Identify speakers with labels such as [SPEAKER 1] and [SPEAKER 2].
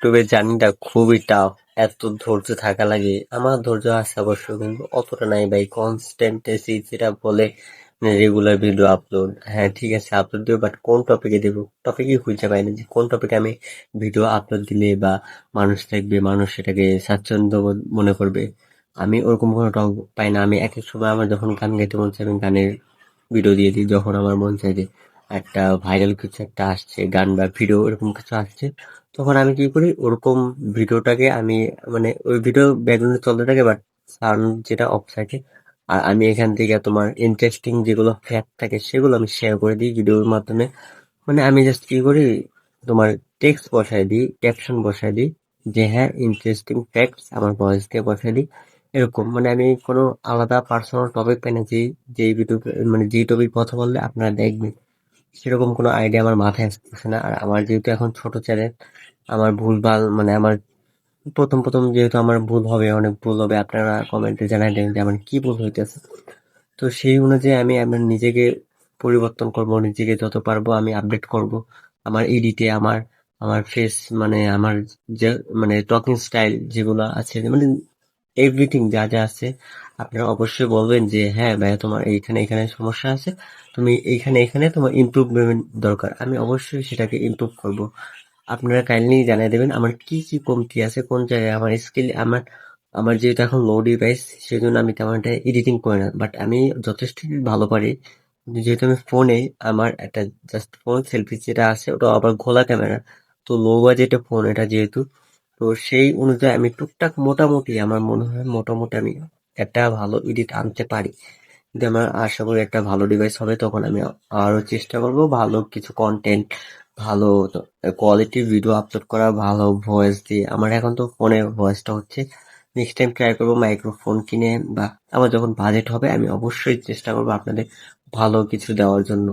[SPEAKER 1] ইউটিউবের জার্নিটা খুবই টাফ। এত ধৈর্য থাকা লাগে। আমার ধৈর্য আছে অবশ্য, কিন্তু অতটা নাই ভাই। কনসিস্টেন্সি যেটা বলে, রেগুলার ভিডিও আপলোড। হ্যাঁ ঠিক আছে, আপলোড দেবো, বাট কোন টপিকে দেবো টপিকই খুঁজে পাই না, যে কোন টপিকে আমি ভিডিও আপলোড দিলে বা মানুষ দেখবে, মানুষ সেটাকে স্বাচ্ছন্দ্য বোধ মনে করবে। আমি ওরকম কোনো টপিক পাই না। আমি এক এক সময় আমার যখন গান গাইতে মন চাই আমি গানের ভিডিও দিয়ে দিই, যখন আমার মন চাই যে একটা ভাইরাল কিছু একটা আসছে, গান বা ভিডিও এরকম কিছু আসছে, তখন আমি কি করি, ওরকম ভিডিওটাকে আমি মানে ওই ভিডিও ব্যাকগ্রাউন্ডে চলতে থাকে, বাট সাউন্ড যেটা অফ থাকে। আর আমি এখান থেকে তোমার ইন্টারেস্টিং যেগুলো ফ্যাক্ট থাকে সেগুলো আমি শেয়ার করে দিই ভিডিওর মাধ্যমে। মানে আমি জাস্ট কি করি, তোমার টেক্সট বসায় দিই, ক্যাপশন বসায় দিই, যে হ্যাঁ ইন্টারেস্টিং ফ্যাক্টস আমার ভয়েস দিয়ে বসায় দিই। এরকম মানে আমি কোনো আলাদা পার্সোনাল টপিক পাই না, যে যেই ভিডিও মানে যেই টপিক কথা বললে আপনারা দেখবেন, সেরকম কোনো আইডিয়া আমার মাথায় আসতেছে না। আর আমার যেহেতু এখন ছোট চ্যানেল, আমার ভুলভাল মানে আমার প্রথম যেহেতু আমার ভুল হবে, অনেক ভুল হবে, আপনারা কমেন্টে জানাই দেবেন যে আমার কি ভুল হইতেছে। তো সেই অনুযায়ী আমি আমার নিজেকে পরিবর্তন করব, নিজেকে যত পারবো আমি আপডেট করব। আমার এডিটে আমার আমার ফেস মানে আমার যে মানে টকিং স্টাইল যেগুলো আছে, মানে এভরিথিং যা যা আছে, আপনারা অবশ্যই বলবেন যে হ্যাঁ ভাইয়া তোমার এইখানে এখানে সমস্যা আছে, তুমি এইখানে এখানে তোমার ইমপ্রুভমেন্ট দরকার। আমি অবশ্যই সেটাকে ইমপ্রুভ করব। আপনারা কাইন্ডলি জানিয়ে দেবেন আমার কি কি কমতি আছে, কোন জায়গায় আমার স্কিল। আমার আমার যেহেতু এখন লো ডিভাইস, সেই জন্য আমি তেমন একটা এডিটিং করি না, বাট আমি যথেষ্ট ভালো পারি। কিন্তু যেহেতু আমি ফোনে, আমার একটা জাস্ট ফোন সেলফি যেটা আছে ওটা আবার ঘোলা ক্যামেরা, তো লো বাজেটে ফোন এটা যেহেতু, তো সেই অনুযায়ী আমি টুকটাক মোটামুটি আমার মনে হয় মোটামুটি আমি একটা ভালো এডিট আনতে পারি। কিন্তু আমার আশা করি একটা ভালো ডিভাইস হবে, তখন আমি আরো চেষ্টা করব ভালো কিছু কন্টেন্ট, ভালো কোয়ালিটি ভিডিও আপলোড করা, ভালো ভয়েস দিয়ে। আমার এখন তো ফোনে ভয়েসটা হচ্ছে, নেক্সট টাইম ট্রাই করবো মাইক্রোফোন কিনে, বা আমার যখন বাজেট হবে আমি অবশ্যই চেষ্টা করবো আপনাদের ভালো কিছু দেওয়ার জন্য।